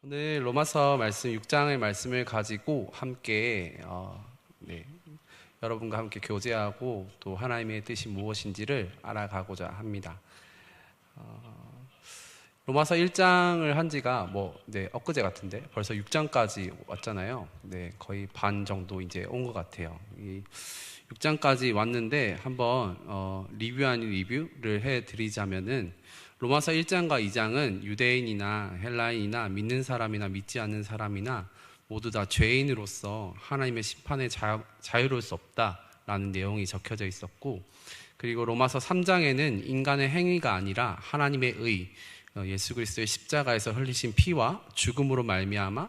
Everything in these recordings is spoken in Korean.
오늘 로마서 말씀 6장의 말씀을 가지고 함께 여러분과 함께 교제하고 또 하나님의 뜻이 무엇인지를 알아가고자 합니다. 로마서 1장을 한 지가 엊그제 같은데 벌써 6장까지 왔잖아요. 거의 반 정도 이제 온 것 같아요. 이 6장까지 왔는데 한번 리뷰 아닌 리뷰를 해드리자면은 로마서 1장과 2장은 유대인이나 헬라인이나 믿는 사람이나 믿지 않는 사람이나 모두 다 죄인으로서 하나님의 심판에 자유로울 수 없다라는 내용이 적혀져 있었고, 그리고 로마서 3장에는 인간의 행위가 아니라 하나님의 의, 예수 그리스도의 십자가에서 흘리신 피와 죽음으로 말미암아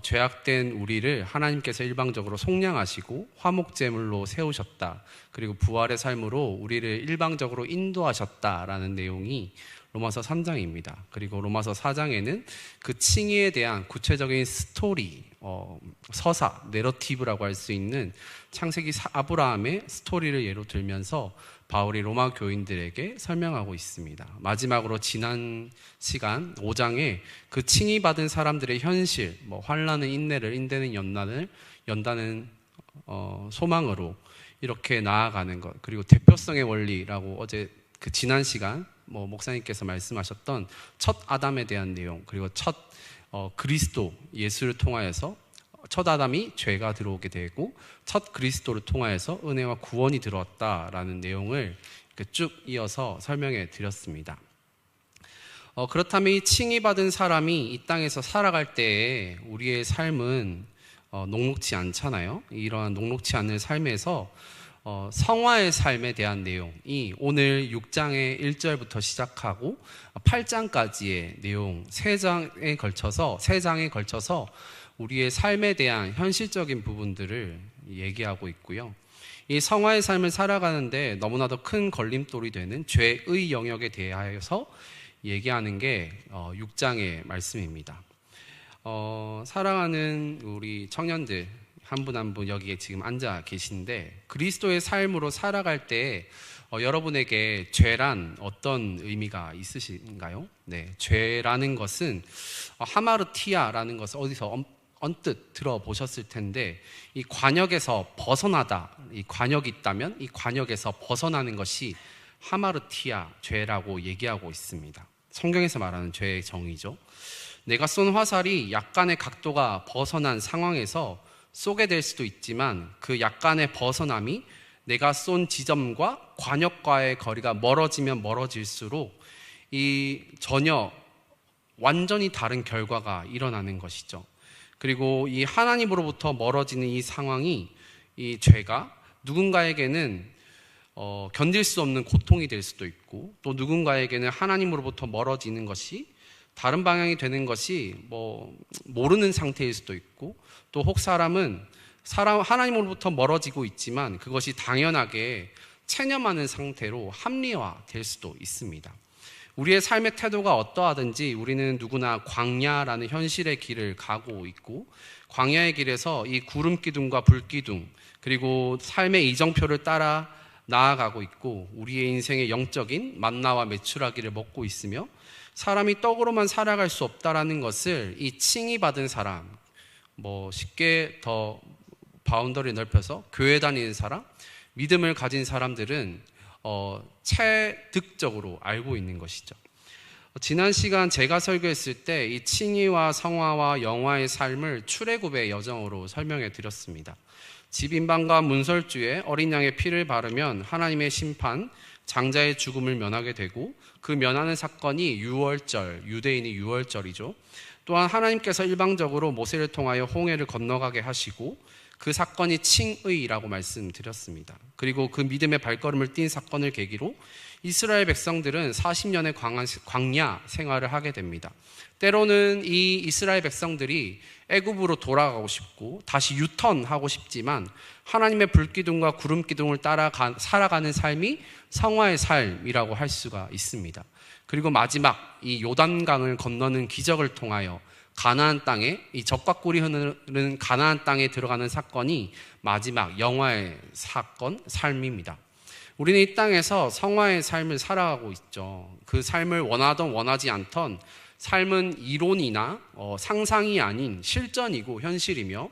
죄악된 우리를 하나님께서 일방적으로 속량하시고 화목제물로 세우셨다. 그리고 부활의 삶으로 우리를 일방적으로 인도하셨다라는 내용이 로마서 3장입니다. 그리고 로마서 4장에는 그 칭의에 대한 구체적인 스토리, 서사, 내러티브라고 할 수 있는 창세기 아브라함의 스토리를 예로 들면서 바울이 로마 교인들에게 설명하고 있습니다. 마지막으로 지난 시간 5장에 그 칭의받은 사람들의 현실, 환난은 인내를, 인내는 연단은 소망으로 이렇게 나아가는 것, 그리고 대표성의 원리라고 어제 그 지난 시간 목사님께서 말씀하셨던 첫 아담에 대한 내용, 그리고 첫 그리스도 예수를 통하여서 첫 아담이 죄가 들어오게 되고 첫 그리스도를 통하여서 은혜와 구원이 들어왔다라는 내용을 쭉 이어서 설명해 드렸습니다. 그렇다면 이 칭의받은 사람이 이 땅에서 살아갈 때에 우리의 삶은 녹록지 않잖아요. 이러한 녹록지 않은 삶에서 성화의 삶에 대한 내용이 오늘 6장의 1절부터 시작하고 8장까지의 내용, 3장에 걸쳐서 우리의 삶에 대한 현실적인 부분들을 얘기하고 있고요. 이 성화의 삶을 살아가는데 너무나도 큰 걸림돌이 되는 죄의 영역에 대하여서 얘기하는 게 6장의 말씀입니다. 사랑하는 우리 청년들 한 분 한 분 여기에 지금 앉아 계신데, 그리스도의 삶으로 살아갈 때 여러분에게 죄란 어떤 의미가 있으신가요? 죄라는 것은 하마르티아라는 것을 어디서 언뜻 들어보셨을 텐데, 이 관역에서 벗어나다, 이 관역이 있다면 이 관역에서 벗어나는 것이 하마르티아, 죄라고 얘기하고 있습니다. 성경에서 말하는 죄의 정의죠. 내가 쏜 화살이 약간의 각도가 벗어난 상황에서 쏘게 될 수도 있지만 그 약간의 벗어남이 내가 쏜 지점과 관역과의 거리가 멀어지면 멀어질수록 이 전혀 완전히 다른 결과가 일어나는 것이죠. 그리고 이 하나님으로부터 멀어지는 이 상황이, 이 죄가 누군가에게는 견딜 수 없는 고통이 될 수도 있고, 또 누군가에게는 하나님으로부터 멀어지는 것이 다른 방향이 되는 것이 모르는 상태일 수도 있고, 또 혹 사람은 하나님으로부터 멀어지고 있지만 그것이 당연하게 체념하는 상태로 합리화될 수도 있습니다. 우리의 삶의 태도가 어떠하든지 우리는 누구나 광야라는 현실의 길을 가고 있고, 광야의 길에서 이 구름 기둥과 불 기둥, 그리고 삶의 이정표를 따라 나아가고 있고, 우리의 인생의 영적인 만나와 메추라기를 먹고 있으며, 사람이 떡으로만 살아갈 수 없다라는 것을 이 칭의받은 사람, 쉽게 더 바운더리 넓혀서 교회 다니는 사람, 믿음을 가진 사람들은 체득적으로 알고 있는 것이죠. 지난 시간 제가 설교했을 때 이 칭의와 성화와 영화의 삶을 출애굽의 여정으로 설명해 드렸습니다. 집인방과 문설주에 어린 양의 피를 바르면 하나님의 심판, 장자의 죽음을 면하게 되고, 그 면하는 사건이 유월절, 유대인이 유월절이죠. 또한 하나님께서 일방적으로 모세를 통하여 홍해를 건너가게 하시고, 그 사건이 칭의라고 말씀드렸습니다. 그리고 그 믿음의 발걸음을 띈 사건을 계기로 이스라엘 백성들은 40년의 광야 생활을 하게 됩니다. 때로는 이 이스라엘 백성들이 애굽으로 돌아가고 싶고 다시 유턴하고 싶지만 하나님의 불기둥과 구름기둥을 따라 살아가는 삶이 성화의 삶이라고 할 수가 있습니다. 그리고 마지막 이 요단강을 건너는 기적을 통하여 가나안 땅에, 이 젖과 꿀이 흐르는 가나안 땅에 들어가는 사건이 마지막 영화의 사건, 삶입니다. 우리는 이 땅에서 성화의 삶을 살아가고 있죠. 그 삶을 원하던 원하지 않던 삶은 이론이나 상상이 아닌 실전이고 현실이며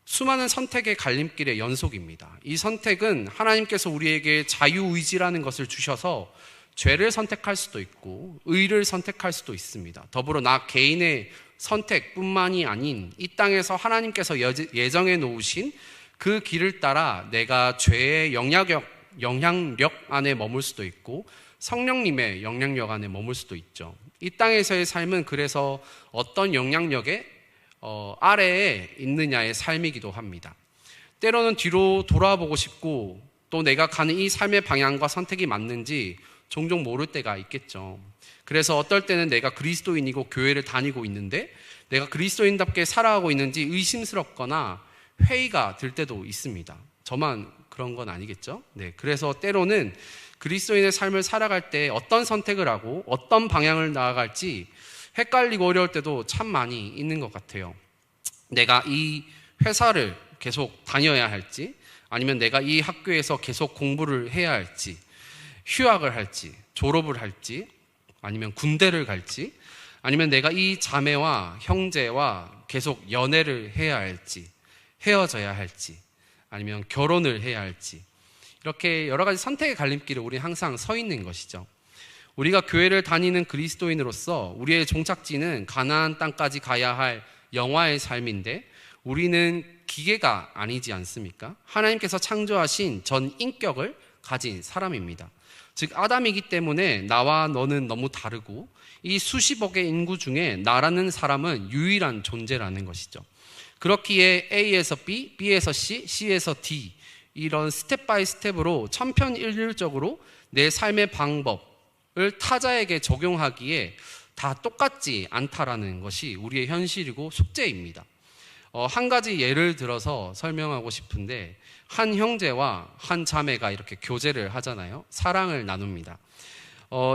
수많은 선택의 갈림길의 연속입니다. 이 선택은 하나님께서 우리에게 자유의지라는 것을 주셔서 죄를 선택할 수도 있고 의를 선택할 수도 있습니다. 더불어 나 개인의 선택뿐만이 아닌 이 땅에서 하나님께서 예정해 놓으신 그 길을 따라 내가 죄의 영향력 안에 머물 수도 있고 성령님의 영향력 안에 머물 수도 있죠. 이 땅에서의 삶은 그래서 어떤 영향력의 아래에 있느냐의 삶이기도 합니다. 때로는 뒤로 돌아보고 싶고 또 내가 가는 이 삶의 방향과 선택이 맞는지 종종 모를 때가 있겠죠. 그래서 어떨 때는 내가 그리스도인이고 교회를 다니고 있는데 내가 그리스도인답게 살아가고 있는지 의심스럽거나 회의가 들 때도 있습니다. 저만 그런 건 아니겠죠? 네, 그래서 때로는 그리스도인의 삶을 살아갈 때 어떤 선택을 하고 어떤 방향을 나아갈지 헷갈리고 어려울 때도 참 많이 있는 것 같아요. 내가 이 회사를 계속 다녀야 할지 아니면 내가 이 학교에서 계속 공부를 해야 할지 휴학을 할지 졸업을 할지 아니면 군대를 갈지 아니면 내가 이 자매와 형제와 계속 연애를 해야 할지 헤어져야 할지 아니면 결혼을 해야 할지 이렇게 여러 가지 선택의 갈림길에 우리는 항상 서 있는 것이죠. 우리가 교회를 다니는 그리스도인으로서 우리의 종착지는 가나안 땅까지 가야 할 영화의 삶인데 우리는 기계가 아니지 않습니까? 하나님께서 창조하신 전 인격을 가진 사람입니다. 즉 아담이기 때문에 나와 너는 너무 다르고 이 수십억의 인구 중에 나라는 사람은 유일한 존재라는 것이죠. 그렇기에 A에서 B, B에서 C, C에서 D 이런 스텝 바이 스텝으로 천편일률적으로 내 삶의 방법을 타자에게 적용하기에 다 똑같지 않다라는 것이 우리의 현실이고 숙제입니다. 한 가지 예를 들어서 설명하고 싶은데 한 형제와 한 자매가 이렇게 교제를 하잖아요. 사랑을 나눕니다.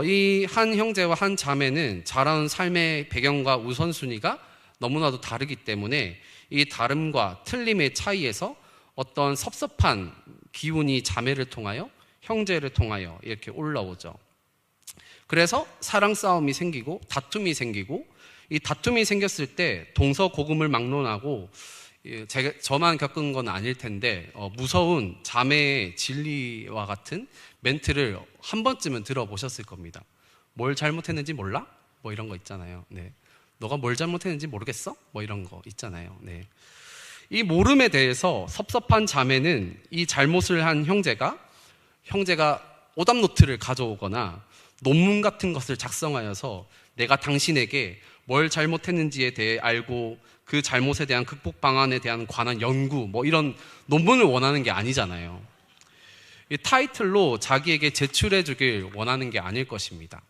이 한 형제와 한 자매는 자라온 삶의 배경과 우선순위가 너무나도 다르기 때문에 이 다름과 틀림의 차이에서 어떤 섭섭한 기운이 자매를 통하여 형제를 통하여 이렇게 올라오죠. 그래서 사랑 싸움이 생기고 다툼이 생기고 이 다툼이 생겼을 때 동서고금을 막론하고 저만 겪은 건 아닐 텐데 무서운 자매의 진리와 같은 멘트를 한 번쯤은 들어보셨을 겁니다. 뭘 잘못했는지 몰라? 뭐 이런 거 있잖아요. 네. 너가 뭘 잘못했는지 모르겠어? 뭐 이런 거 있잖아요. 네. 이 모름에 대해서 섭섭한 자매는 이 잘못을 한 형제가 오답노트를 가져오거나 논문 같은 것을 작성하여서 내가 당신에게 뭘 잘못했는지에 대해 알고 그 잘못에 대한 극복 방안에 대한 관한 연구 뭐 이런 논문을 원하는 게 아니잖아요. 이 타이틀로 자기에게 제출해 주길 원하는 게 아닐 것입니다.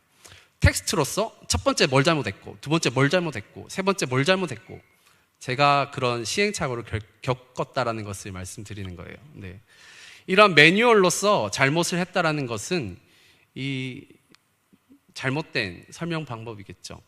텍스트로서 첫 번째 뭘 잘못했고 두 번째 뭘 잘못했고 세 번째 뭘 잘못했고 제가 그런 시행착오를 겪었다라는 것을 말씀드리는 거예요. 네. 이런 매뉴얼로서 잘못을 했다라는 것은 이 잘못된 설명 방법이겠죠.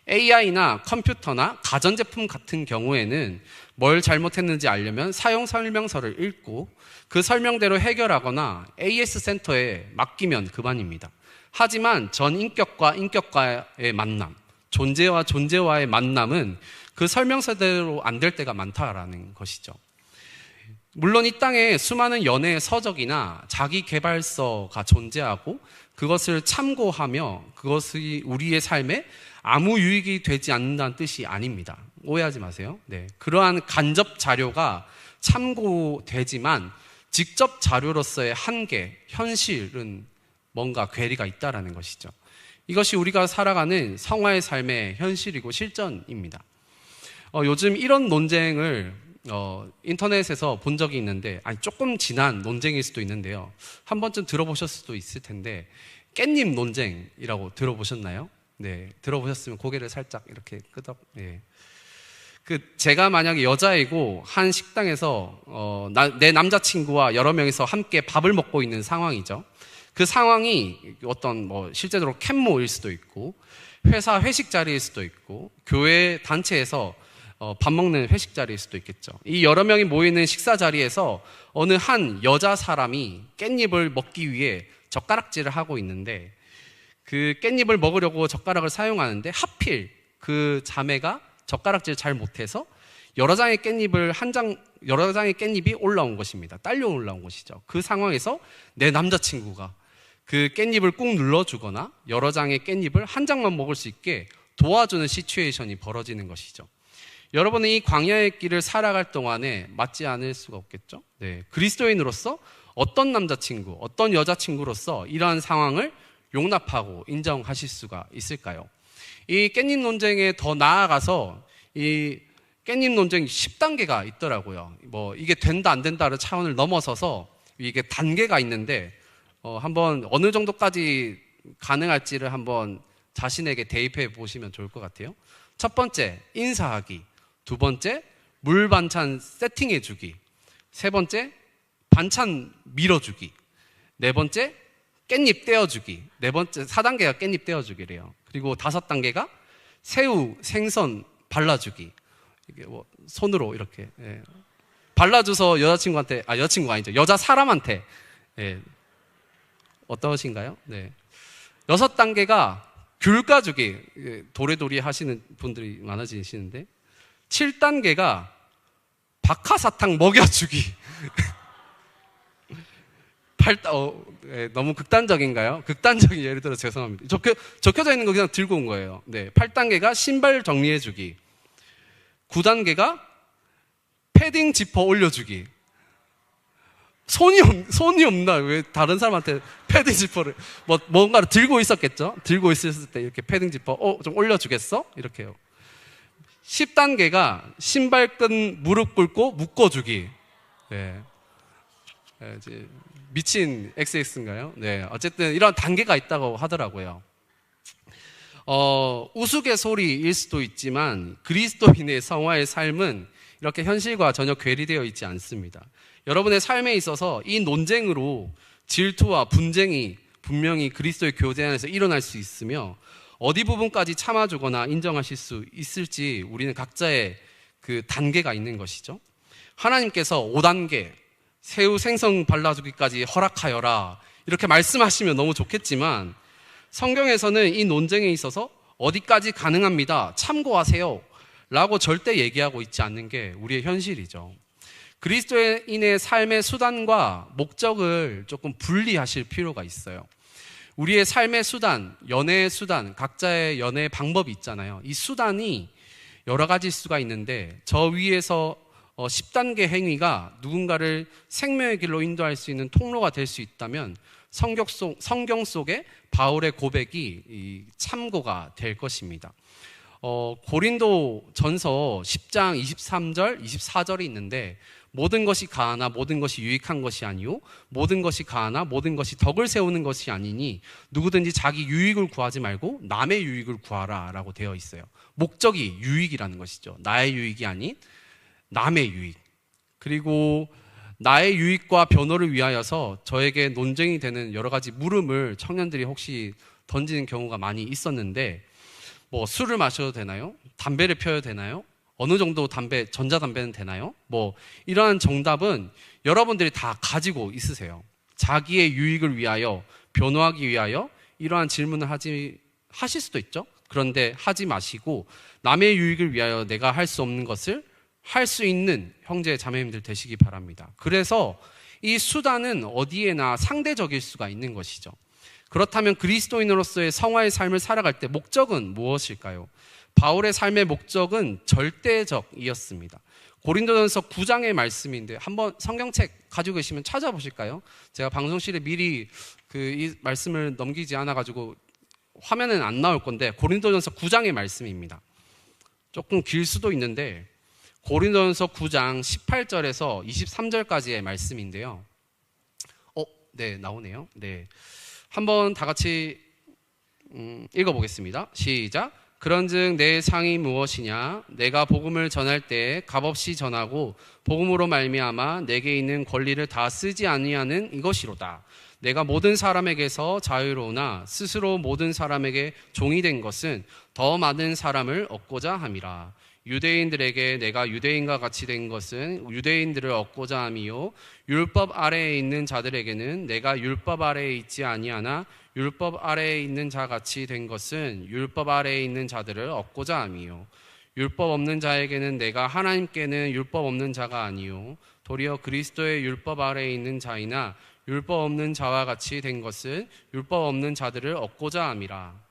AI나 컴퓨터나 가전제품 같은 경우에는 뭘 잘못했는지 알려면 사용 설명서를 읽고 그 설명대로 해결하거나 AS 센터에 맡기면 그만입니다. 하지만 전 인격과 인격과의 만남, 존재와 존재와의 만남은 그 설명서대로 안 될 때가 많다라는 것이죠. 물론 이 땅에 수많은 연애의 서적이나 자기개발서가 존재하고 그것을 참고하며 그것이 우리의 삶에 아무 유익이 되지 않는다는 뜻이 아닙니다. 오해하지 마세요. 네. 그러한 간접 자료가 참고되지만 직접 자료로서의 한계, 현실은 뭔가 괴리가 있다라는 것이죠. 이것이 우리가 살아가는 성화의 삶의 현실이고 실전입니다. 요즘 이런 논쟁을 인터넷에서 본 적이 있는데 조금 지난 논쟁일 수도 있는데요. 한 번쯤 들어보셨을 수도 있을 텐데 깻잎 논쟁이라고 들어보셨나요? 네, 들어보셨으면 고개를 살짝 이렇게 네. 제가 만약에 여자이고 한 식당에서 내 남자친구와 여러 명이서 함께 밥을 먹고 있는 상황이죠. 그 상황이 어떤 실제로 캔모일 수도 있고 회사 회식 자리일 수도 있고 교회 단체에서 밥 먹는 회식 자리일 수도 있겠죠. 이 여러 명이 모이는 식사 자리에서 어느 한 여자 사람이 깻잎을 먹기 위해 젓가락질을 하고 있는데 그 깻잎을 먹으려고 젓가락을 사용하는데 하필 그 자매가 젓가락질 잘 못해서 여러 장의 깻잎이 올라온 것입니다. 딸려 올라온 것이죠. 그 상황에서 내 남자친구가 그 깻잎을 꾹 눌러주거나 여러 장의 깻잎을 한 장만 먹을 수 있게 도와주는 시츄에이션이 벌어지는 것이죠. 여러분은 이 광야의 길을 살아갈 동안에 맞지 않을 수가 없겠죠. 네, 그리스도인으로서 어떤 남자친구, 어떤 여자친구로서 이러한 상황을 용납하고 인정하실 수가 있을까요? 이 깻잎 논쟁에 더 나아가서 이 깻잎 논쟁이 10단계가 있더라고요. 뭐 이게 된다 안 된다를 차원을 넘어서서 이게 단계가 있는데 한번 어느 정도까지 가능할지를 한번 자신에게 대입해 보시면 좋을 것 같아요. 첫 번째, 인사하기. 두 번째, 물 반찬 세팅해 주기. 세 번째, 반찬 밀어주기. 네 번째, 깻잎 떼어주기. 4단계가 깻잎 떼어주기래요. 그리고 5단계가 새우, 생선 발라주기. 이게 뭐 손으로 이렇게 발라줘서 여자친구가 아니죠. 여자 사람한테 어떠신가요? 네. 6단계가 귤 까주기. 도레도리 하시는 분들이 많아지시는데 7단계가 박하사탕 먹여주기. 너무 극단적인가요? 극단적인 예를 들어 죄송합니다. 적혀져 있는 거 그냥 들고 온 거예요. 네. 8단계가 신발 정리해주기. 9단계가 패딩 지퍼 올려주기. 손이 없나? 왜 다른 사람한테 패딩 지퍼를 뭔가를 들고 있었겠죠? 들고 있었을 때 이렇게 패딩 지퍼 좀 올려주겠어? 이렇게요. 10단계가 신발끈 무릎 꿇고 묶어주기. 네. 이제 미친 XX인가요? 네. 어쨌든 이런 단계가 있다고 하더라고요. 우스갯소리일 수도 있지만 그리스도인의 성화의 삶은 이렇게 현실과 전혀 괴리되어 있지 않습니다. 여러분의 삶에 있어서 이 논쟁으로 질투와 분쟁이 분명히 그리스도의 교제 안에서 일어날 수 있으며 어디 부분까지 참아주거나 인정하실 수 있을지 우리는 각자의 그 단계가 있는 것이죠. 하나님께서 5단계 새우 생선 발라주기까지 허락하여라 이렇게 말씀하시면 너무 좋겠지만 성경에서는 이 논쟁에 있어서 어디까지 가능합니다. 참고하세요. 라고 절대 얘기하고 있지 않는 게 우리의 현실이죠. 그리스도인의 삶의 수단과 목적을 조금 분리하실 필요가 있어요. 우리의 삶의 수단, 연애의 수단, 각자의 연애의 방법이 있잖아요. 이 수단이 여러 가지일 수가 있는데 저 위에서 10단계 행위가 누군가를 생명의 길로 인도할 수 있는 통로가 될 수 있다면 성경 속에 바울의 고백이 참고가 될 것입니다. 고린도 전서 10장 23절, 24절이 있는데 모든 것이 가하나 모든 것이 유익한 것이 아니요 모든 것이 가하나 모든 것이 덕을 세우는 것이 아니니 누구든지 자기 유익을 구하지 말고 남의 유익을 구하라 라고 되어 있어요. 목적이 유익이라는 것이죠. 나의 유익이 아닌 남의 유익. 그리고 나의 유익과 변호를 위하여서 저에게 논쟁이 되는 여러 가지 물음을 청년들이 혹시 던지는 경우가 많이 있었는데 술을 마셔도 되나요? 담배를 피워도 되나요? 어느 정도 전자담배는 되나요? 이러한 정답은 여러분들이 다 가지고 있으세요. 자기의 유익을 위하여, 변호하기 위하여 이러한 질문을 하실 수도 있죠. 그런데 하지 마시고 남의 유익을 위하여 내가 할 수 없는 것을 할 수 있는 형제 자매님들 되시기 바랍니다. 그래서 이 수단은 어디에나 상대적일 수가 있는 것이죠. 그렇다면 그리스도인으로서의 성화의 삶을 살아갈 때 목적은 무엇일까요? 바울의 삶의 목적은 절대적이었습니다. 고린도전서 9장의 말씀인데 한번 성경책 가지고 계시면 찾아보실까요? 제가 방송실에 미리 이 말씀을 넘기지 않아가지고 화면에는 안 나올 건데 고린도전서 9장의 말씀입니다. 조금 길 수도 있는데 고린도전서 9장 18절에서 23절까지의 말씀인데요. 네, 나오네요. 네. 한번 다 같이 읽어보겠습니다. 시작. 그런즉 내 상이 무엇이냐? 내가 복음을 전할 때 값없이 전하고 복음으로 말미암아 내게 있는 권리를 다 쓰지 아니하는 이것이로다. 내가 모든 사람에게서 자유로우나 스스로 모든 사람에게 종이 된 것은 더 많은 사람을 얻고자 함이라. 유대인들에게 내가 유대인과 같이 된 것은 유대인들을 얻고자 함이요 율법 아래에 있는 자들에게는 내가 율법 아래에 있지 아니하나 율법 아래에 있는 자 같이 된 것은 율법 아래에 있는 자들을 얻고자 함이요 율법 없는 자에게는 내가 하나님께는 율법 없는 자가 아니요 도리어 그리스도의 율법 아래에 있는 자이나 율법 없는 자와 같이 된 것은 율법 없는 자들을 얻고자 함이라.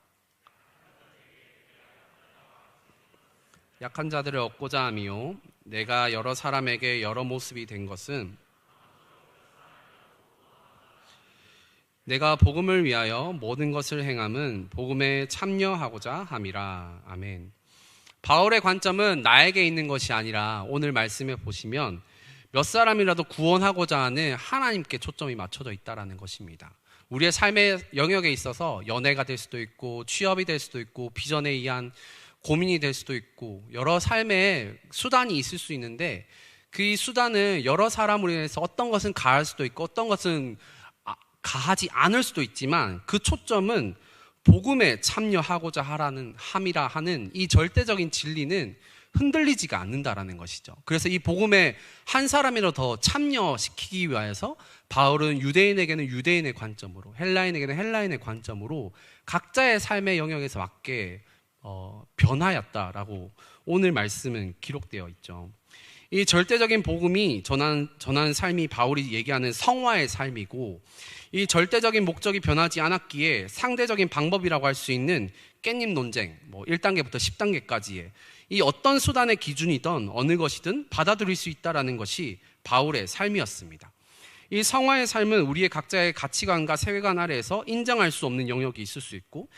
약한 자들을 얻고자 함이요 내가 여러 사람에게 여러 모습이 된 것은 내가 복음을 위하여 모든 것을 행함은 복음에 참여하고자 함이라. 아멘. 바울의 관점은 나에게 있는 것이 아니라 오늘 말씀에 보시면 몇 사람이라도 구원하고자 하는 하나님께 초점이 맞춰져 있다는 것입니다. 우리의 삶의 영역에 있어서 연애가 될 수도 있고 취업이 될 수도 있고 비전에 의한 고민이 될 수도 있고 여러 삶의 수단이 있을 수 있는데 그 수단은 여러 사람으로 인해서 어떤 것은 가할 수도 있고 어떤 것은 가하지 않을 수도 있지만 그 초점은 복음에 참여하고자 함이라 하는 이 절대적인 진리는 흔들리지가 않는다라는 것이죠. 그래서 이 복음에 한 사람이라도 더 참여시키기 위해서 바울은 유대인에게는 유대인의 관점으로 헬라인에게는 헬라인의 관점으로 각자의 삶의 영역에서 맞게 변화였다라고 오늘 말씀은 기록되어 있죠. 이 절대적인 복음이 전하는 삶이 바울이 얘기하는 성화의 삶이고 이 절대적인 목적이 변하지 않았기에 상대적인 방법이라고 할 수 있는 깻잎 논쟁 1단계부터 10단계까지의 이 어떤 수단의 기준이든 어느 것이든 받아들일 수 있다는 것이 바울의 삶이었습니다. 이 성화의 삶은 우리의 각자의 가치관과 세계관 아래에서 인정할 수 없는 영역이 있을 수 있고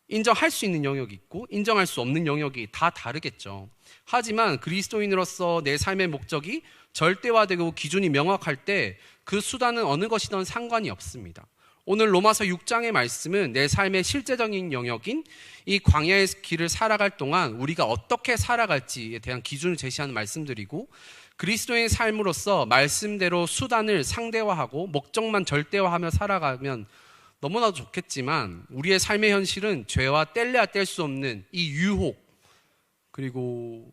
인정할 수 있는 영역이 있고 인정할 수 없는 영역이 다 다르겠죠. 하지만 그리스도인으로서 내 삶의 목적이 절대화되고 기준이 명확할 때 그 수단은 어느 것이든 상관이 없습니다. 오늘 로마서 6장의 말씀은 내 삶의 실제적인 영역인 이 광야의 길을 살아갈 동안 우리가 어떻게 살아갈지에 대한 기준을 제시하는 말씀들이고 그리스도의 삶으로서 말씀대로 수단을 상대화하고 목적만 절대화하며 살아가면 너무나도 좋겠지만 우리의 삶의 현실은 죄와 뗄래야 뗄 수 없는 이 유혹 그리고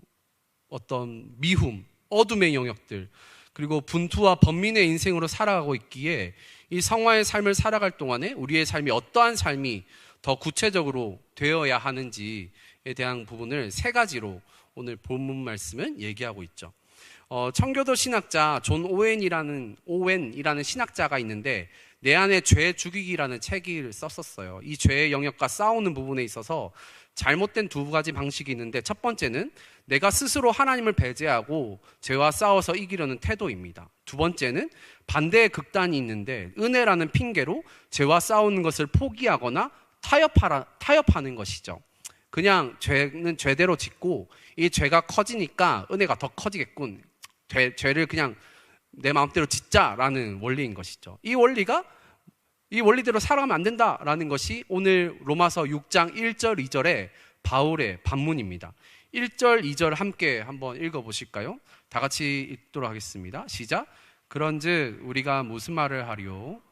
어떤 미움, 어둠의 영역들 그리고 분투와 번민의 인생으로 살아가고 있기에 이 성화의 삶을 살아갈 동안에 우리의 삶이 어떠한 삶이 더 구체적으로 되어야 하는지에 대한 부분을 세 가지로 오늘 본문 말씀은 얘기하고 있죠. 청교도 신학자 존 오웬이라는 신학자가 있는데 내 안에 죄 죽이기라는 책을 썼었어요. 이 죄의 영역과 싸우는 부분에 있어서 잘못된 두 가지 방식이 있는데 첫 번째는 내가 스스로 하나님을 배제하고 죄와 싸워서 이기려는 태도입니다. 두 번째는 반대의 극단이 있는데 은혜라는 핑계로 죄와 싸우는 것을 포기하거나 타협하는 것이죠. 그냥 죄는 죄대로 짓고 이 죄가 커지니까 은혜가 더 커지겠군. 죄를 그냥 내 마음대로 짓자라는 원리인 것이죠. 이 원리대로 살아가면 안 된다라는 것이 오늘 로마서 6장 1절 2절의 바울의 반문입니다. 1절 2절 함께 한번 읽어보실까요? 다 같이 읽도록 하겠습니다. 시작. 그런즉 우리가 무슨 말을 하리요?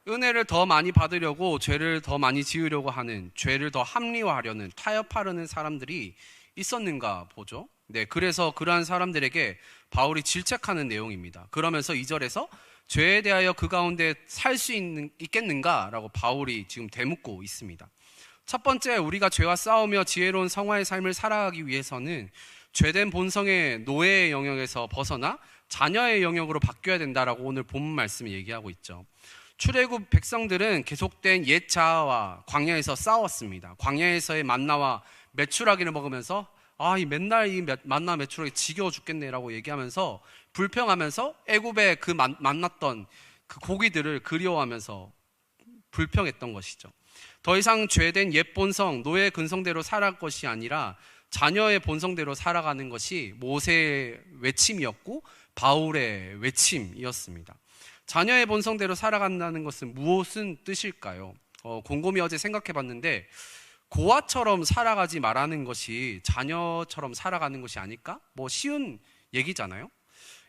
은혜를 더 많이 받으려고 죄를 더 많이 지으려고 하는, 죄를 더 합리화하려는, 타협하려는 사람들이 있었는가 보죠. 네, 그래서 그러한 사람들에게 바울이 질책하는 내용입니다. 그러면서 2절에서 죄에 대하여 그 가운데 살 수 있겠는가? 라고 바울이 지금 되묻고 있습니다. 첫 번째, 우리가 죄와 싸우며 지혜로운 성화의 삶을 살아가기 위해서는 죄된 본성의 노예의 영역에서 벗어나 자녀의 영역으로 바뀌어야 된다라고 오늘 본문 말씀이 얘기하고 있죠. 출애굽 백성들은 계속된 옛 자아와 광야에서 싸웠습니다. 광야에서의 만나와 메추라기를 먹으면서 맨날 이 만나 메추라기 지겨워 죽겠네라고 얘기하면서 불평하면서 애굽에 그 만났던 그 고기들을 그리워하면서 불평했던 것이죠. 더 이상 죄된 옛 본성, 노예 근성대로 살아갈 것이 아니라 자녀의 본성대로 살아가는 것이 모세의 외침이었고 바울의 외침이었습니다. 자녀의 본성대로 살아간다는 것은 무엇은 뜻일까요? 곰곰이 어제 생각해 봤는데 고아처럼 살아가지 말라는 것이 자녀처럼 살아가는 것이 아닐까? 쉬운 얘기잖아요.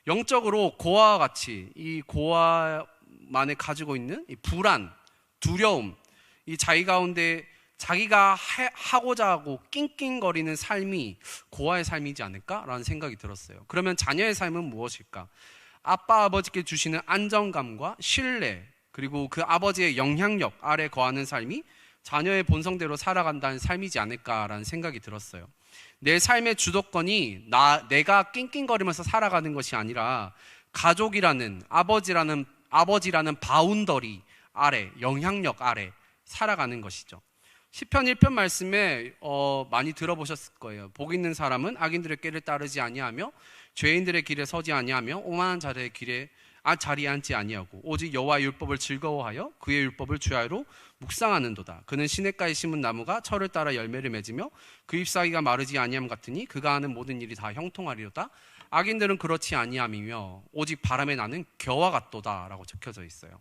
영적으로 고아와 같이 이 고아 만에 가지고 있는 이 불안, 두려움, 이 자기 가운데 자기가 하고자 하고 낑낑거리는 삶이 고아의 삶이지 않을까라는 생각이 들었어요. 그러면 자녀의 삶은 무엇일까? 아빠, 아버지께 주시는 안정감과 신뢰, 그리고 그 아버지의 영향력 아래 거하는 삶이 자녀의 본성대로 살아간다는 삶이지 않을까라는 생각이 들었어요. 내 삶의 주도권이 내가 낑낑거리면서 살아가는 것이 아니라 가족이라는 아버지라는 바운더리 아래, 영향력 아래 살아가는 것이죠. 시편 1편 말씀에 많이 들어보셨을 거예요. 복 있는 사람은 악인들의 길을 따르지 아니하며 죄인들의 길에 서지 아니하며 오만한 자들의 길에 자리에 앉지 아니하고 오직 여호와의 율법을 즐거워하여 그의 율법을 주야로 묵상하는도다. 그는 시냇가에 심은 나무가 철을 따라 열매를 맺으며 그 잎사귀가 마르지 아니함 같으니 그가 하는 모든 일이 다 형통하리로다. 악인들은 그렇지 아니함이며 오직 바람에 나는 겨와 같도다 라고 적혀져 있어요.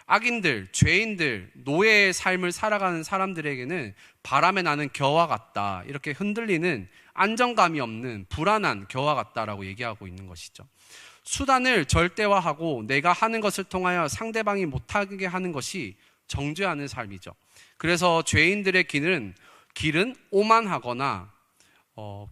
악인들, 죄인들, 노예의 삶을 살아가는 사람들에게는 바람에 나는 겨와 같다, 이렇게 흔들리는 안정감이 없는 불안한 겨와 같다라고 얘기하고 있는 것이죠. 수단을 절대화하고 내가 하는 것을 통하여 상대방이 못하게 하는 것이 정죄하는 삶이죠. 그래서 죄인들의 길은 오만하거나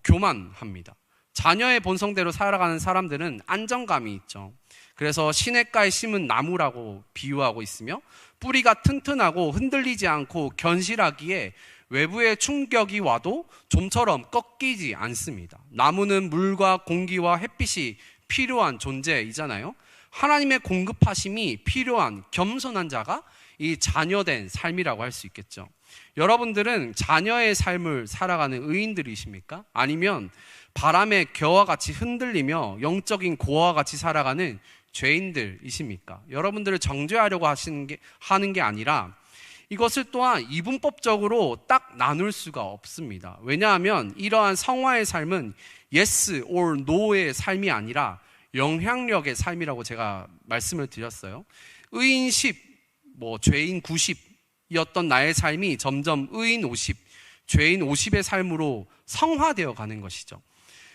교만합니다. 자녀의 본성대로 살아가는 사람들은 안정감이 있죠. 그래서 시냇가에 심은 나무라고 비유하고 있으며 뿌리가 튼튼하고 흔들리지 않고 견실하기에 외부의 충격이 와도 좀처럼 꺾이지 않습니다. 나무는 물과 공기와 햇빛이 필요한 존재이잖아요. 하나님의 공급하심이 필요한 겸손한 자가 이 자녀된 삶이라고 할 수 있겠죠. 여러분들은 자녀의 삶을 살아가는 의인들이십니까? 아니면 바람의 겨와 같이 흔들리며 영적인 고아와 같이 살아가는 죄인들이십니까? 여러분들을 정죄하려고 하는 게 아니라 이것을 또한 이분법적으로 딱 나눌 수가 없습니다. 왜냐하면 이러한 성화의 삶은 yes or no의 삶이 아니라 영향력의 삶이라고 제가 말씀을 드렸어요. 의인 10, 죄인 90이었던 나의 삶이 점점 의인 50, 죄인 50의 삶으로 성화되어 가는 것이죠.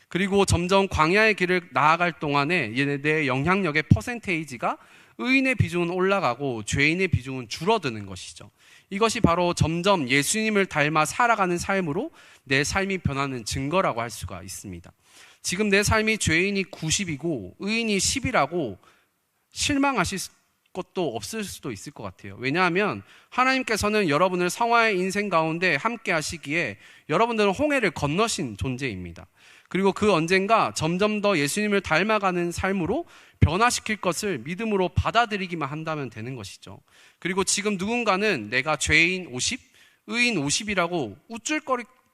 그리고 점점 광야의 길을 나아갈 동안에 내 영향력의 퍼센테이지가 의인의 비중은 올라가고 죄인의 비중은 줄어드는 것이죠. 이것이 바로 점점 예수님을 닮아 살아가는 삶으로 내 삶이 변하는 증거라고 할 수가 있습니다. 지금 내 삶이 죄인이 90이고 의인이 10이라고 실망하실 것도 없을 수도 있을 것 같아요. 왜냐하면 하나님께서는 여러분을 성화의 인생 가운데 함께 하시기에 여러분들은 홍해를 건너신 존재입니다. 그리고 그 언젠가 점점 더 예수님을 닮아가는 삶으로 변화시킬 것을 믿음으로 받아들이기만 한다면 되는 것이죠. 그리고 지금 누군가는 내가 죄인 50, 의인 50이라고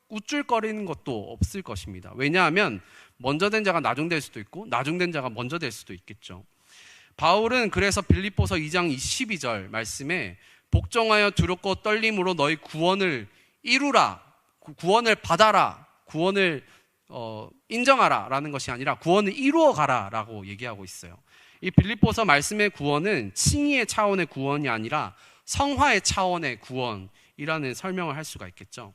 우쭐거리는 것도 없을 것입니다. 왜냐하면 먼저 된 자가 나중될 수도 있고 나중된 자가 먼저 될 수도 있겠죠. 바울은 그래서 빌립보서 2장 12절 말씀에 복종하여 두렵고 떨림으로 너희 구원을 이루라, 구원을 받아라, 구원을 인정하라 라는 것이 아니라 구원을 이루어 가라 라고 얘기하고 있어요. 이 빌립보서 말씀의 구원은 칭의의 차원의 구원이 아니라 성화의 차원의 구원이라는 설명을 할 수가 있겠죠.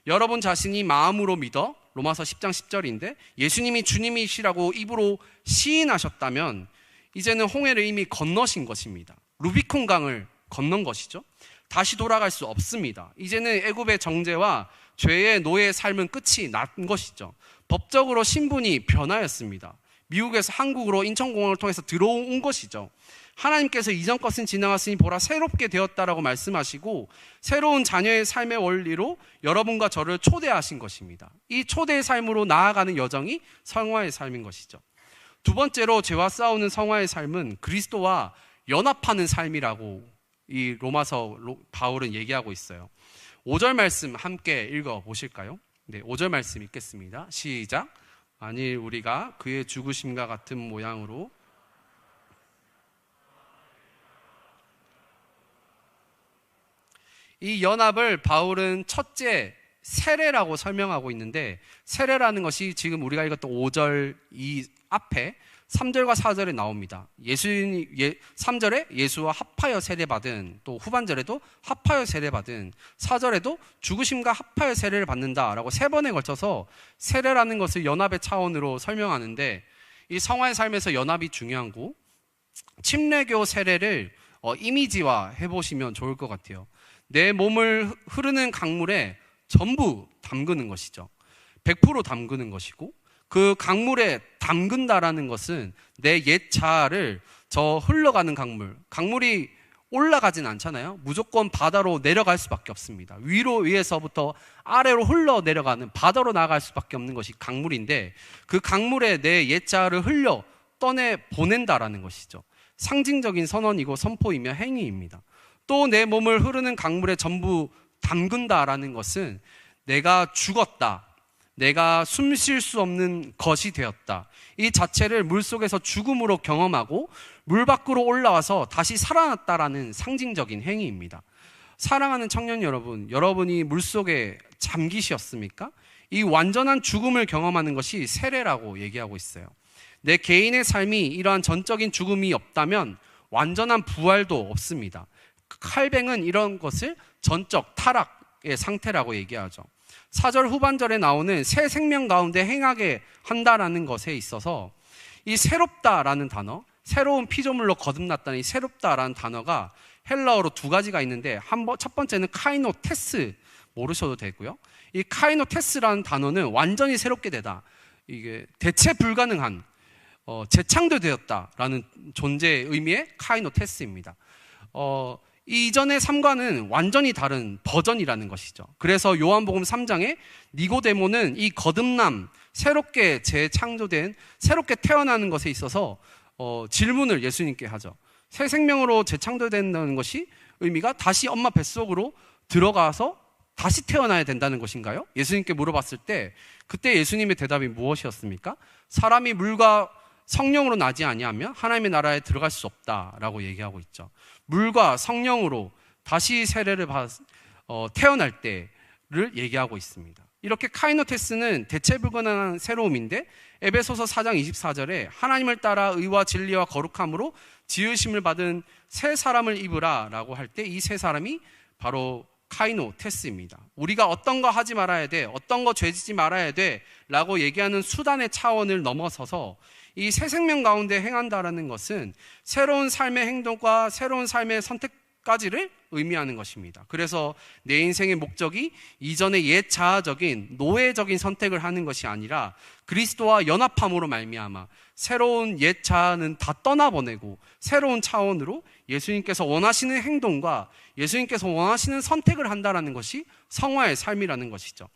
여러분 자신이 마음으로 믿어, 로마서 10장 10절인데 예수님이 주님이시라고 입으로 시인하셨다면 이제는 홍해를 이미 건너신 것입니다. 루비콘 강을 건넌 것이죠. 다시 돌아갈 수 없습니다. 이제는 애굽의 정죄와 죄의 노예의 삶은 끝이 난 것이죠. 법적으로 신분이 변하였습니다. 미국에서 한국으로 인천공항을 통해서 들어온 것이죠. 하나님께서 이전 것은 지나갔으니 보라 새롭게 되었다라고 말씀하시고 새로운 자녀의 삶의 원리로 여러분과 저를 초대하신 것입니다. 이 초대의 삶으로 나아가는 여정이 성화의 삶인 것이죠. 두 번째로 죄와 싸우는 성화의 삶은 그리스도와 연합하는 삶이라고 이 로마서 바울은 얘기하고 있어요. 5절 말씀 함께 읽어보실까요? 네, 5절 말씀 읽겠습니다. 시작. 만일 우리가 그의 죽으심과 같은 모양으로 이 연합을 바울은 첫째 세례라고 설명하고 있는데 세례라는 것이 지금 우리가 읽었던 5절 이 앞에 3절과 4절에 나옵니다. 3절에 예수와 합하여 세례받은, 또 후반절에도 합하여 세례받은, 4절에도 죽으심과 합하여 세례를 받는다라고 세 번에 걸쳐서 세례라는 것을 연합의 차원으로 설명하는데 이 성화의 삶에서 연합이 중요한 거, 침례교 세례를 이미지화 해보시면 좋을 것 같아요. 내 몸을 흐르는 강물에 전부 담그는 것이죠. 100% 담그는 것이고, 그 강물에 담근다라는 것은 내 옛 자아를 저 흘러가는 강물이 올라가진 않잖아요. 무조건 바다로 내려갈 수밖에 없습니다. 위에서부터 아래로 흘러 내려가는, 바다로 나갈 수밖에 없는 것이 강물인데, 그 강물에 내 옛 자아를 흘려 떠내 보낸다라는 것이죠. 상징적인 선언이고 선포이며 행위입니다. 또 내 몸을 흐르는 강물에 전부 담근다라는 것은 내가 죽었다, 내가 숨 쉴 수 없는 것이 되었다, 이 자체를 물속에서 죽음으로 경험하고 물 밖으로 올라와서 다시 살아났다라는 상징적인 행위입니다. 사랑하는 청년 여러분, 여러분이 물속에 잠기셨습니까? 이 완전한 죽음을 경험하는 것이 세례라고 얘기하고 있어요. 내 개인의 삶이 이러한 전적인 죽음이 없다면 완전한 부활도 없습니다. 칼뱅은 이런 것을 전적 타락의 상태라고 얘기하죠. 4절 후반절에 나오는 새 생명 가운데 행하게 한다라는 것에 있어서 이 새롭다라는 단어, 새로운 피조물로 거듭났다는 이 새롭다라는 단어가 헬라어로 두 가지가 있는데, 첫 번째는 카이노테스, 모르셔도 되고요. 이 카이노테스라는 단어는 완전히 새롭게 되다, 이게 대체 불가능한, 재창조되었다라는 존재의 의미의 카이노테스입니다. 이전의 삶과는 완전히 다른 버전이라는 것이죠. 그래서 요한복음 3장에 니고데모는 이 거듭남, 새롭게 재창조된, 새롭게 태어나는 것에 있어서 질문을 예수님께 하죠. 새 생명으로 재창조된다는 것이 의미가 다시 엄마 뱃속으로 들어가서 다시 태어나야 된다는 것인가요? 예수님께 물어봤을 때 그때 예수님의 대답이 무엇이었습니까? 사람이 물과 성령으로 나지 아니하면 하나님의 나라에 들어갈 수 없다라고 얘기하고 있죠. 물과 성령으로 다시 세례를 태어날 때를 얘기하고 있습니다. 이렇게 카이노테스는 대체 불가능한 새로움인데, 에베소서 4장 24절에 하나님을 따라 의와 진리와 거룩함으로 지으심을 받은 새 사람을 입으라 라고 할 때 이 새 사람이 바로 카이노테스입니다. 우리가 어떤 거 하지 말아야 돼, 어떤 거 죄지지 말아야 돼 라고 얘기하는 수단의 차원을 넘어서서 이 새 생명 가운데 행한다라는 것은 새로운 삶의 행동과 새로운 삶의 선택까지를 의미하는 것입니다. 그래서 내 인생의 목적이 이전의 옛 자아적인 노예적인 선택을 하는 것이 아니라 그리스도와 연합함으로 말미암아 새로운 옛 자아는 다 떠나보내고 새로운 차원으로 예수님께서 원하시는 행동과 예수님께서 원하시는 선택을 한다라는 것이 성화의 삶이라는 것이죠.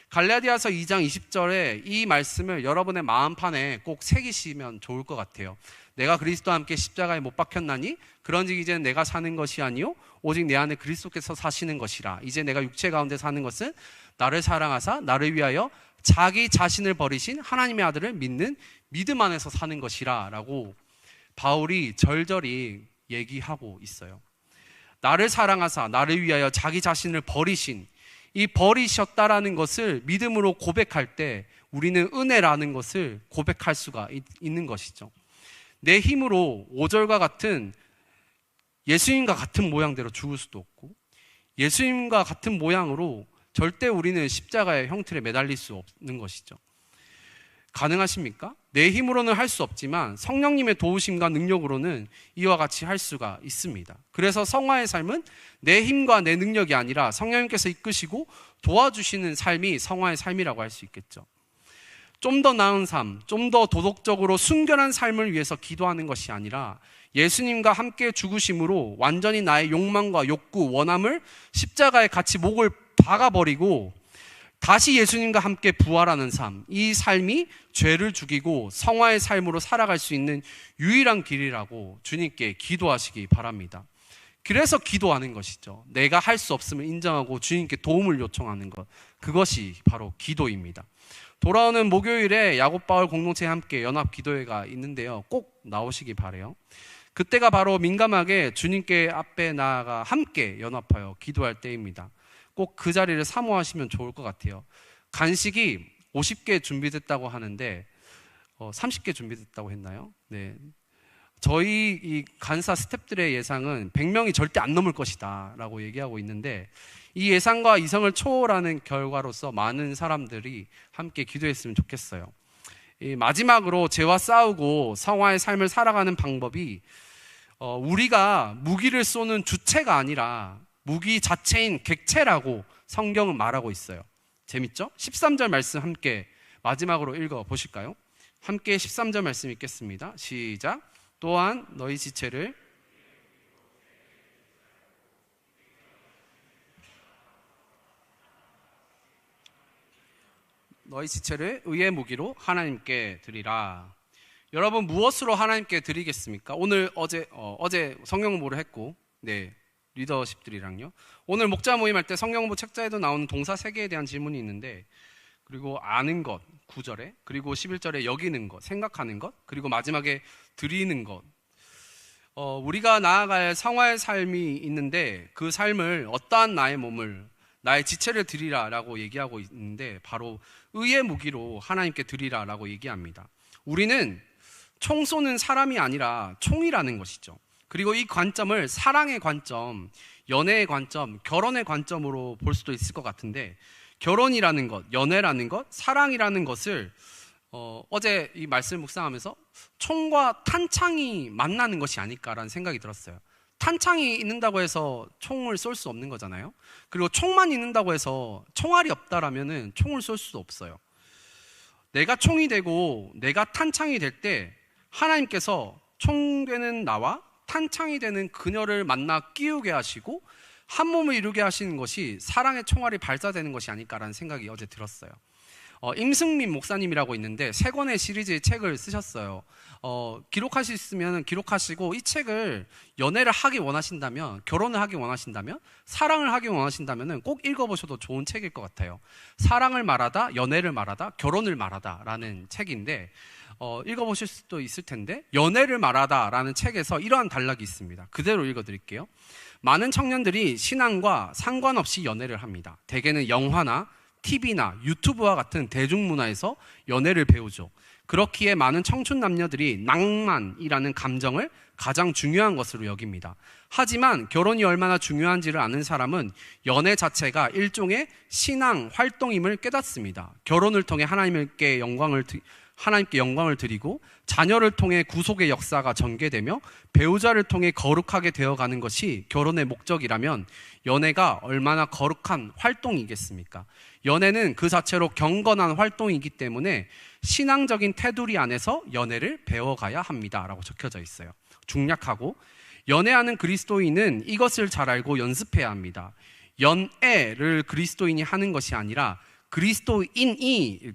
갈라디아서 2장 20절에 이 말씀을 여러분의 마음판에 꼭 새기시면 좋을 것 같아요. 내가 그리스도와 함께 십자가에 못 박혔나니 그런즉 이제는 내가 사는 것이 아니요 오직 내 안에 그리스도께서 사시는 것이라. 이제 내가 육체 가운데 사는 것은 나를 사랑하사 나를 위하여 자기 자신을 버리신 하나님의 아들을 믿는 믿음 안에서 사는 것이라 라고 바울이 절절히 얘기하고 있어요. 나를 사랑하사 나를 위하여 자기 자신을 버리신, 이 버리셨다라는 것을 믿음으로 고백할 때 우리는 은혜라는 것을 고백할 수가 있는 것이죠. 내 힘으로 5절과 같은 예수님과 같은 모양대로 죽을 수도 없고 예수님과 같은 모양으로 절대 우리는 십자가의 형틀에 매달릴 수 없는 것이죠. 가능하십니까? 내 힘으로는 할 수 없지만 성령님의 도우심과 능력으로는 이와 같이 할 수가 있습니다. 그래서 성화의 삶은 내 힘과 내 능력이 아니라 성령님께서 이끄시고 도와주시는 삶이 성화의 삶이라고 할 수 있겠죠. 좀 더 나은 삶, 좀 더 도덕적으로 순결한 삶을 위해서 기도하는 것이 아니라 예수님과 함께 죽으심으로 완전히 나의 욕망과 욕구, 원함을 십자가에 같이 목을 박아버리고 다시 예수님과 함께 부활하는 삶, 이 삶이 죄를 죽이고 성화의 삶으로 살아갈 수 있는 유일한 길이라고 주님께 기도하시기 바랍니다. 그래서 기도하는 것이죠. 내가 할 수 없음을 인정하고 주님께 도움을 요청하는 것, 그것이 바로 기도입니다. 돌아오는 목요일에 야곱 바울 공동체와 함께 연합 기도회가 있는데요, 꼭 나오시기 바라요. 그때가 바로 민감하게 주님께 앞에 나아가 함께 연합하여 기도할 때입니다. 꼭 그 자리를 사모하시면 좋을 것 같아요. 간식이 50개 준비됐다고 하는데 30개 준비됐다고 했나요? 네. 저희 이 간사 스태프들의 예상은 100명이 절대 안 넘을 것이다 라고 얘기하고 있는데, 이 예상과 이성을 초월하는 결과로서 많은 사람들이 함께 기도했으면 좋겠어요. 마지막으로 죄와 싸우고 성화의 삶을 살아가는 방법이 우리가 무기를 쏘는 주체가 아니라 무기 자체인 객체라고 성경은 말하고 있어요. 재밌죠? 13절 말씀 함께 마지막으로 읽어 보실까요? 함께 13절 말씀 읽겠습니다. 시작. 또한 너희 지체를 의의 무기로 하나님께 드리라. 여러분, 무엇으로 하나님께 드리겠습니까? 오늘 어제 성경 공부를 했고, 리더십들이랑요. 오늘 목자 모임할 때 성경 공부 책자에도 나오는 동사 3개에 대한 질문이 있는데, 그리고 아는 것 9절에, 그리고 11절에 여기는 것, 생각하는 것, 그리고 마지막에 드리는 것. 우리가 나아갈 성화의 삶이 있는데 그 삶을 어떠한 나의 몸을, 나의 지체를 드리라라고 얘기하고 있는데 바로 의의 무기로 하나님께 드리라라고 얘기합니다. 우리는 총 쏘는 사람이 아니라 총이라는 것이죠. 그리고 이 관점을 사랑의 관점, 연애의 관점, 결혼의 관점으로 볼 수도 있을 것 같은데, 결혼이라는 것, 연애라는 것, 사랑이라는 것을 어제 이 말씀 묵상하면서 총과 탄창이 만나는 것이 아닐까라는 생각이 들었어요. 탄창이 있는다고 해서 총을 쏠 수 없는 거잖아요. 그리고 총만 있는다고 해서 총알이 없다라면은 총을 쏠 수도 없어요. 내가 총이 되고 내가 탄창이 될 때 하나님께서 총 되는 나와 탄창이 되는 그녀를 만나 끼우게 하시고 한 몸을 이루게 하시는 것이 사랑의 총알이 발사되는 것이 아닐까라는 생각이 어제 들었어요. 임승민 목사님이라고 있는데 3권의 시리즈의 책을 쓰셨어요. 기록하실 수 있으면 기록하시고, 이 책을 연애를 하기 원하신다면, 결혼을 하기 원하신다면, 사랑을 하기 원하신다면 꼭 읽어보셔도 좋은 책일 것 같아요. 사랑을 말하다, 연애를 말하다, 결혼을 말하다 라는 책인데, 읽어보실 수도 있을 텐데, 연애를 말하다 라는 책에서 이러한 단락이 있습니다. 그대로 읽어드릴게요. 많은 청년들이 신앙과 상관없이 연애를 합니다. 대개는 영화나 TV나 유튜브와 같은 대중문화에서 연애를 배우죠. 그렇기에 많은 청춘 남녀들이 낭만이라는 감정을 가장 중요한 것으로 여깁니다. 하지만 결혼이 얼마나 중요한지를 아는 사람은 연애 자체가 일종의 신앙 활동임을 깨닫습니다. 결혼을 통해 하나님께 영광을 드리고, 자녀를 통해 구속의 역사가 전개되며 배우자를 통해 거룩하게 되어가는 것이 결혼의 목적이라면 연애가 얼마나 거룩한 활동이겠습니까? 연애는 그 자체로 경건한 활동이기 때문에 신앙적인 테두리 안에서 연애를 배워가야 합니다 라고 적혀져 있어요. 중략하고, 연애하는 그리스도인은 이것을 잘 알고 연습해야 합니다. 연애를 그리스도인이 하는 것이 아니라 그리스도인이,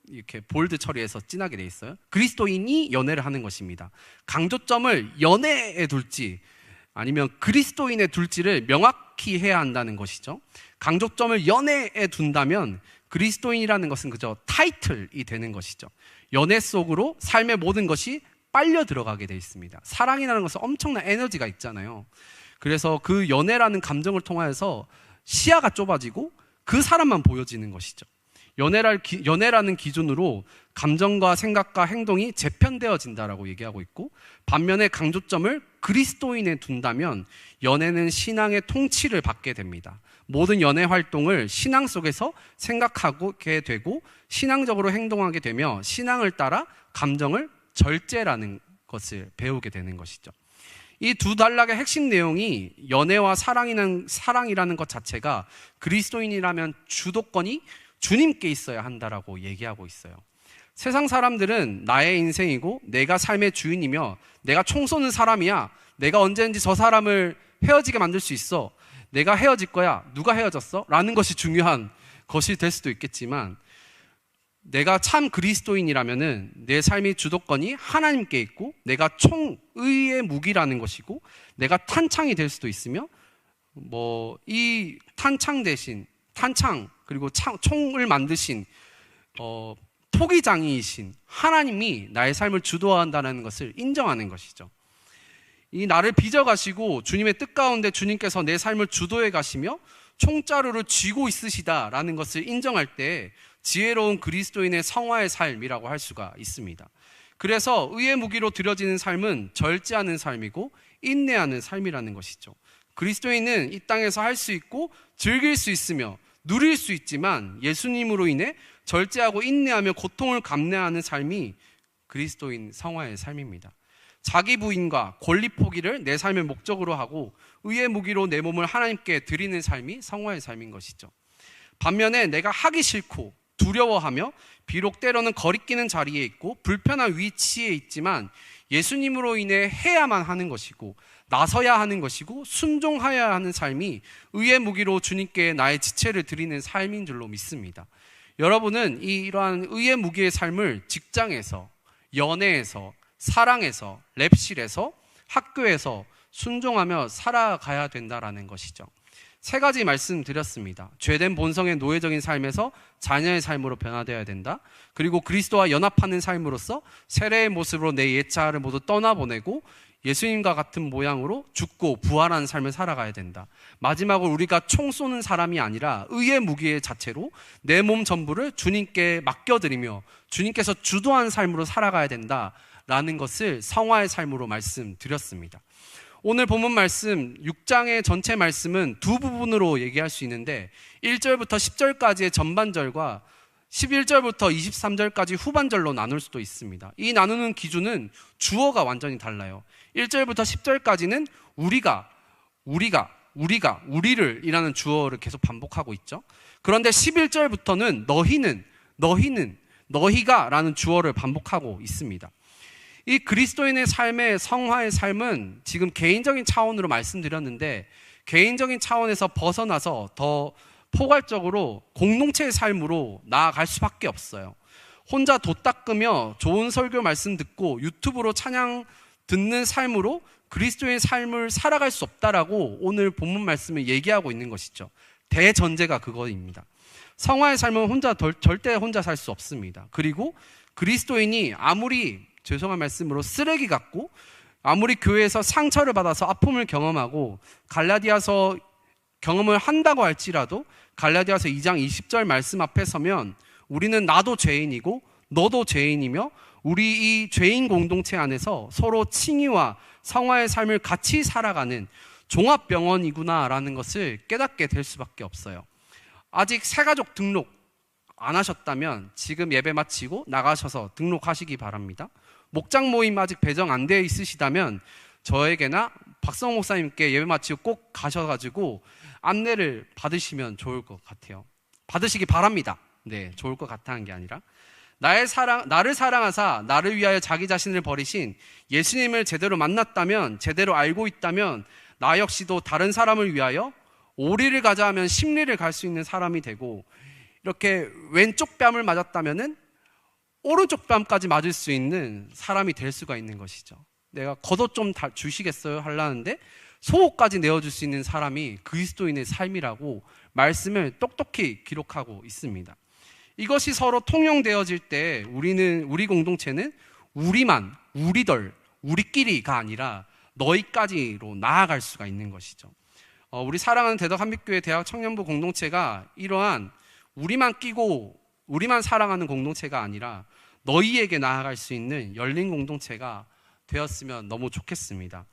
이렇게 볼드 처리해서 진하게 돼 있어요. 그리스도인이 연애를 하는 것입니다. 강조점을 연애에 둘지 아니면 그리스도인에 둘지를 명확히 해야 한다는 것이죠. 강조점을 연애에 둔다면 그리스도인이라는 것은 그저 타이틀이 되는 것이죠. 연애 속으로 삶의 모든 것이 빨려 들어가게 돼 있습니다. 사랑이라는 것은 엄청난 에너지가 있잖아요. 그래서 그 연애라는 감정을 통해서 시야가 좁아지고 그 사람만 보여지는 것이죠. 연애라는 기준으로 감정과 생각과 행동이 재편되어진다라고 얘기하고 있고, 반면에 강조점을 그리스도인에 둔다면 연애는 신앙의 통치를 받게 됩니다. 모든 연애 활동을 신앙 속에서 생각하게 되고 신앙적으로 행동하게 되며 신앙을 따라 감정을 절제라는 것을 배우게 되는 것이죠. 이 두 단락의 핵심 내용이 연애와 사랑이라는 것 자체가 그리스도인이라면 주도권이 주님께 있어야 한다라고 얘기하고 있어요. 세상 사람들은 나의 인생이고 내가 삶의 주인이며 내가 총 쏘는 사람이야, 내가 언제든지 저 사람을 헤어지게 만들 수 있어, 내가 헤어질 거야, 누가 헤어졌어? 라는 것이 중요한 것이 될 수도 있겠지만, 내가 참 그리스도인이라면은 내 삶의 주도권이 하나님께 있고 내가 총의의 무기라는 것이고 내가 탄창이 될 수도 있으며, 이 탄창 대신 탄창 그리고 총을 만드신 토기장이이신 하나님이 나의 삶을 주도한다는 것을 인정하는 것이죠. 이 나를 빚어가시고 주님의 뜻 가운데 주님께서 내 삶을 주도해 가시며 총자루를 쥐고 있으시다라는 것을 인정할 때 지혜로운 그리스도인의 성화의 삶이라고 할 수가 있습니다. 그래서 의의 무기로 드려지는 삶은 절제하는 삶이고 인내하는 삶이라는 것이죠. 그리스도인은 이 땅에서 할 수 있고 즐길 수 있으며 누릴 수 있지만 예수님으로 인해 절제하고 인내하며 고통을 감내하는 삶이 그리스도인 성화의 삶입니다. 자기 부인과 권리 포기를 내 삶의 목적으로 하고 의의 무기로 내 몸을 하나님께 드리는 삶이 성화의 삶인 것이죠. 반면에 내가 하기 싫고 두려워하며 비록 때로는 거리끼는 자리에 있고 불편한 위치에 있지만 예수님으로 인해 해야만 하는 것이고 나서야 하는 것이고 순종하여야 하는 삶이 의의 무기로 주님께 나의 지체를 드리는 삶인 줄로 믿습니다. 여러분은 이러한 의의 무기의 삶을 직장에서, 연애에서, 사랑에서, 랩실에서, 학교에서 순종하며 살아가야 된다라는 것이죠. 3가지 말씀드렸습니다. 죄된 본성의 노예적인 삶에서 자녀의 삶으로 변화되어야 된다. 그리고 그리스도와 연합하는 삶으로서 세례의 모습으로 내 옛자를 모두 떠나보내고 예수님과 같은 모양으로 죽고 부활하는 삶을 살아가야 된다. 마지막으로 우리가 총 쏘는 사람이 아니라 의의 무기의 자체로 내 몸 전부를 주님께 맡겨드리며 주님께서 주도한 삶으로 살아가야 된다라는 것을 성화의 삶으로 말씀드렸습니다. 오늘 본문 말씀 6장의 전체 말씀은 두 부분으로 얘기할 수 있는데 1절부터 10절까지의 전반절과 11절부터 23절까지 후반절로 나눌 수도 있습니다. 이 나누는 기준은 주어가 완전히 달라요. 1절부터 10절까지는 우리를 이라는 주어를 계속 반복하고 있죠. 그런데 11절부터는 너희가 라는 주어를 반복하고 있습니다. 이 그리스도인의 삶의 성화의 삶은 지금 개인적인 차원으로 말씀드렸는데 개인적인 차원에서 벗어나서 더 포괄적으로 공동체의 삶으로 나아갈 수밖에 없어요. 혼자 돛 닦으며 좋은 설교 말씀 듣고 유튜브로 찬양 듣는 삶으로 그리스도의 삶을 살아갈 수 없다라고 오늘 본문 말씀을 얘기하고 있는 것이죠. 대전제가 그거입니다. 성화의 삶은 절대 혼자 살 수 없습니다. 그리고 그리스도인이 아무리 죄송한 말씀으로 쓰레기 같고 아무리 교회에서 상처를 받아서 아픔을 경험하고 갈라디아서 경험을 한다고 할지라도 갈라디아서 2장 20절 말씀 앞에 서면 우리는 나도 죄인이고 너도 죄인이며 우리 이 죄인 공동체 안에서 서로 칭의와 성화의 삶을 같이 살아가는 종합병원이구나라는 것을 깨닫게 될 수밖에 없어요. 아직 새가족 등록 안 하셨다면 지금 예배 마치고 나가셔서 등록하시기 바랍니다. 목장 모임 아직 배정 안 되어 있으시다면 저에게나 박성호 목사님께 예배 마치고 꼭 가셔가지고 안내를 받으시면 좋을 것 같아요. 받으시기 바랍니다. 네, 좋을 것 같다는 게 아니라 나를 사랑하사 나를 위하여 자기 자신을 버리신 예수님을 제대로 만났다면, 제대로 알고 있다면 나 역시도 다른 사람을 위하여 오리를 가자 하면 십리를 갈 수 있는 사람이 되고, 이렇게 왼쪽 뺨을 맞았다면은 오른쪽 뺨까지 맞을 수 있는 사람이 될 수가 있는 것이죠. 내가 겉옷 좀 주시겠어요? 하려는데 속옷까지 내어줄 수 있는 사람이 그리스도인의 삶이라고 말씀을 똑똑히 기록하고 있습니다. 이것이 서로 통용되어질 때 우리 공동체는 우리끼리가 아니라 너희까지로 나아갈 수가 있는 것이죠. 우리 사랑하는 대덕 한빛교회 대학 청년부 공동체가 이러한 우리만 사랑하는 공동체가 아니라 너희에게 나아갈 수 있는 열린 공동체가 되었으면 너무 좋겠습니다.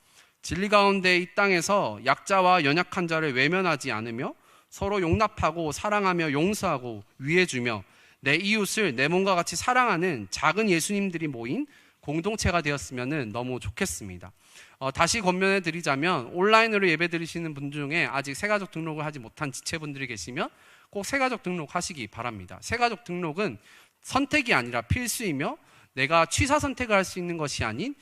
진리 가운데 이 땅에서 약자와 연약한 자를 외면하지 않으며 서로 용납하고 사랑하며 용서하고 위해주며 내 이웃을 내 몸과 같이 사랑하는 작은 예수님들이 모인 공동체가 되었으면 너무 좋겠습니다. 다시 권면해 드리자면 온라인으로 예배 드리시는 분 중에 아직 새가족 등록을 하지 못한 지체분들이 계시면 꼭 새가족 등록하시기 바랍니다. 새가족 등록은 선택이 아니라 필수이며 내가 취사 선택을 할 수 있는 것이 아닌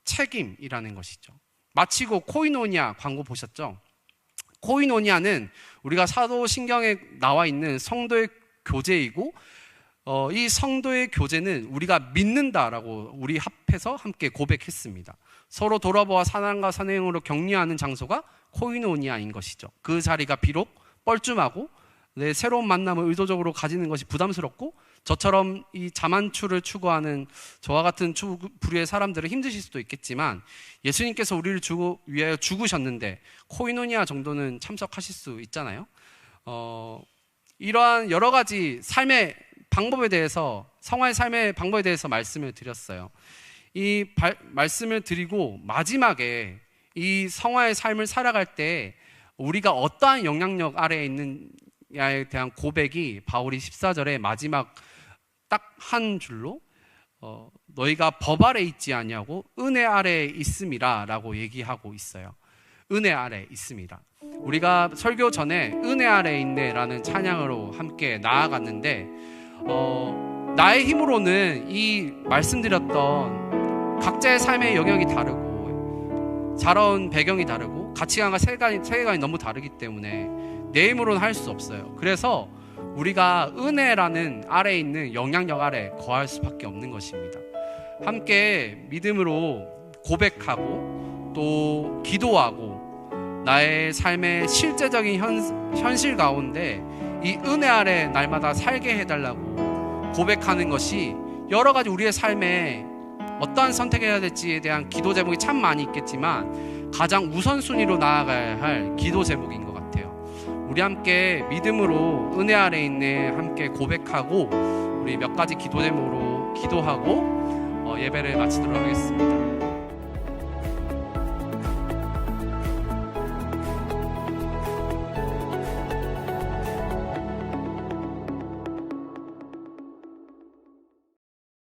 책임이라는 것이죠. 마치고 코이노니아 광고 보셨죠? 코이노니아는 우리가 사도신경에 나와 있는 성도의 교제이고 이 성도의 교제는 우리가 믿는다라고 우리 합해서 함께 고백했습니다. 서로 돌아보아 사랑과 선행으로 격려하는 장소가 코이노니아인 것이죠. 그 자리가 비록 뻘쭘하고 내 새로운 만남을 의도적으로 가지는 것이 부담스럽고 저처럼 이 자만추를 추구하는 저와 같은 부류의 사람들은 힘드실 수도 있겠지만 예수님께서 우리를 위하여 죽으셨는데 코이노니아 정도는 참석하실 수 있잖아요. 이러한 여러 가지 삶의 방법에 대해서, 성화의 삶의 방법에 대해서 말씀을 드렸어요. 이 말씀을 드리고 마지막에 이 성화의 삶을 살아갈 때 우리가 어떠한 영향력 아래에 있느냐에 대한 고백이 바울이 14절에 마지막 딱 한 줄로 너희가 법 아래 있지 않냐고 은혜 아래 있음이라 라고 얘기하고 있어요. 은혜 아래 있음이라. 우리가 설교 전에 은혜 아래 있네 라는 찬양으로 함께 나아갔는데 나의 힘으로는 이 말씀드렸던 각자의 삶의 영역이 다르고 자라온 배경이 다르고 가치관과 세계관이 너무 다르기 때문에 내 힘으로는 할 수 없어요. 그래서 우리가 은혜라는 아래에 있는 영향력 아래 거할 수밖에 없는 것입니다. 함께 믿음으로 고백하고 또 기도하고 나의 삶의 실제적인 현실 가운데 이 은혜 아래 날마다 살게 해달라고 고백하는 것이 여러 가지 우리의 삶에 어떠한 선택해야 될지에 대한 기도 제목이 참 많이 있겠지만 가장 우선순위로 나아가야 할 기도 제목인 것 같아요. 우리 함께 믿음으로 은혜 아래 있네 함께 고백하고 우리 몇 가지 기도 제목으로 기도하고 예배를 마치도록 하겠습니다.